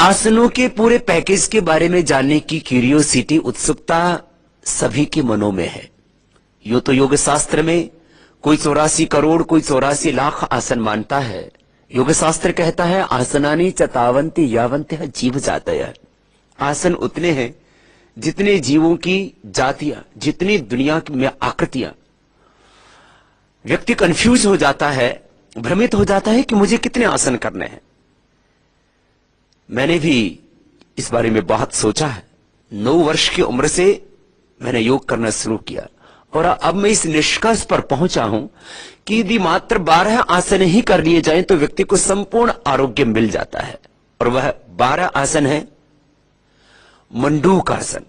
आसनों के पूरे पैकेज के बारे में जानने की क्यूरियोसिटी, उत्सुकता सभी के मनों में है। यूं तो योग शास्त्र में कोई 84 करोड़, कोई 84 लाख आसन मानता है। योग शास्त्र कहता है आसनानि चतावंती यावंत जीव जातय। आसन उतने हैं जितने जीवों की जातियां, जितनी दुनिया में आकृतियां। व्यक्ति कंफ्यूज हो जाता है, भ्रमित हो जाता है कि मुझे कितने आसन करने हैं। मैंने भी इस बारे में बहुत सोचा है। 9 वर्ष की उम्र से मैंने योग करना शुरू किया और अब मैं इस निष्कर्ष पर पहुंचा हूं कि यदि मात्र 12 आसन ही कर लिए जाएं तो व्यक्ति को संपूर्ण आरोग्य मिल जाता है। और वह 12 आसन है मंडूक आसन,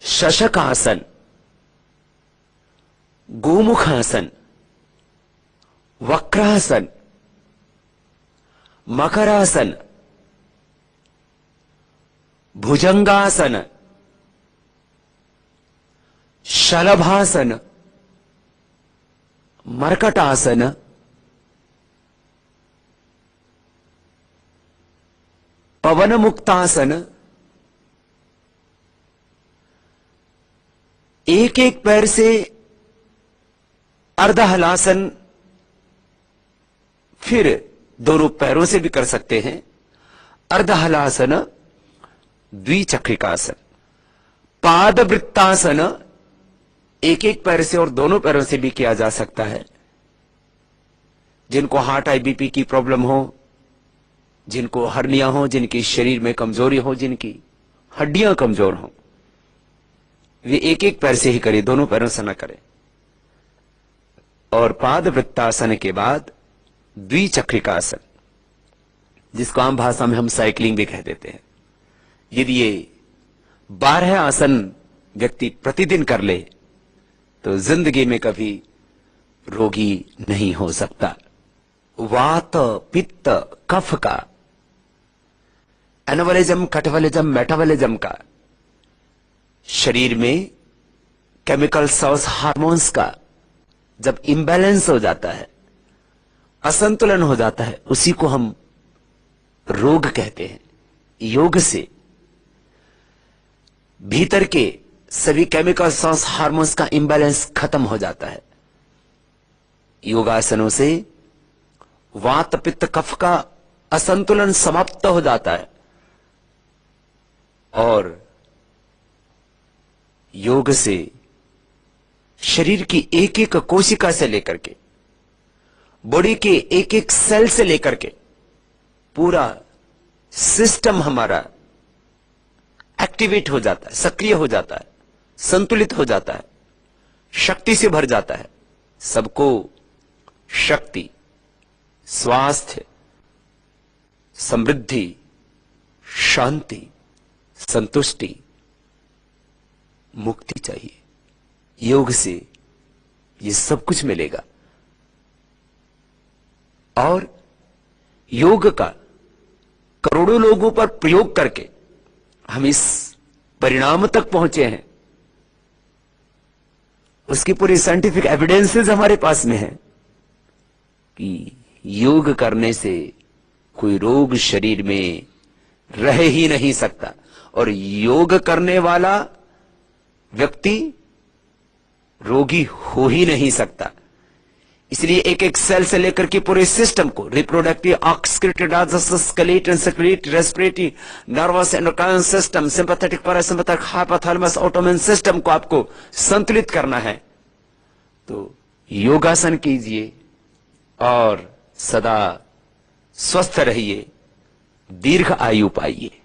शशक आसन, गोमुख आसन, वक्रासन, मकरासन, भुजंगासन, शलभासन, मर्कटासन, पवन मुक्तासन। एक एक पैर से अर्धहलासन, फिर दोनों पैरों से भी कर सकते हैं। अर्धहलासन, द्विचक्रिकासन, पादवृत्तासन, एक एक पैर से और दोनों पैरों से भी किया जा सकता है। जिनको हार्ट आईबीपी की प्रॉब्लम हो, जिनको हर्निया हो, जिनके शरीर में कमजोरी हो, जिनकी हड्डियां कमजोर हो, वे एक एक पैर से ही करें, दोनों पैरों से न करें। और पादवृत्तासन के बाद द्विचक्रिकासन, जिसको आम भाषा में हम साइकिलिंग भी कह देते हैं। यदि ये 12 आसन व्यक्ति प्रतिदिन कर ले तो जिंदगी में कभी रोगी नहीं हो सकता। वात, पित्त, कफ का, एनाबॉलिज्म, कैटाबॉलिज्म, मेटाबॉलिज्म का, शरीर में केमिकल सोर्स हार्मोन्स का जब इंबैलेंस हो जाता है, असंतुलन हो जाता है, उसी को हम रोग कहते हैं। योग से भीतर के सभी केमिकल सोर्स हार्मोन्स का इंबैलेंस खत्म हो जाता है। योगासनों से वात, पित्त, कफ का असंतुलन समाप्त हो जाता है और योग से शरीर की एक एक कोशिका से लेकर के, बॉडी के एक एक सेल से लेकर के पूरा सिस्टम हमारा एक्टिवेट हो जाता है, सक्रिय हो जाता है, संतुलित हो जाता है, शक्ति से भर जाता है। सबको शक्ति, स्वास्थ्य, समृद्धि, शांति, संतुष्टि, मुक्ति चाहिए। योग से ये सब कुछ मिलेगा। और योग का करोड़ों लोगों पर प्रयोग करके हम इस परिणाम तक पहुंचे हैं। उसकी पूरी साइंटिफिक एविडेंसेस हमारे पास में है कि योग करने से कोई रोग शरीर में रह ही नहीं सकता। और योग करने वाला व्यक्ति रोगी हो ही नहीं सकता। इसलिए एक एक सेल से लेकर के पूरे सिस्टम को, reproductive, excretory, digestive, skeletal, circulatory, respiratory, nervous, endocrine system, sympathetic, parasympathetic, hypothalamus, autonomic system को आपको संतुलित करना है तो योगासन कीजिए और सदा स्वस्थ रहिए, दीर्घ आयु पाइए।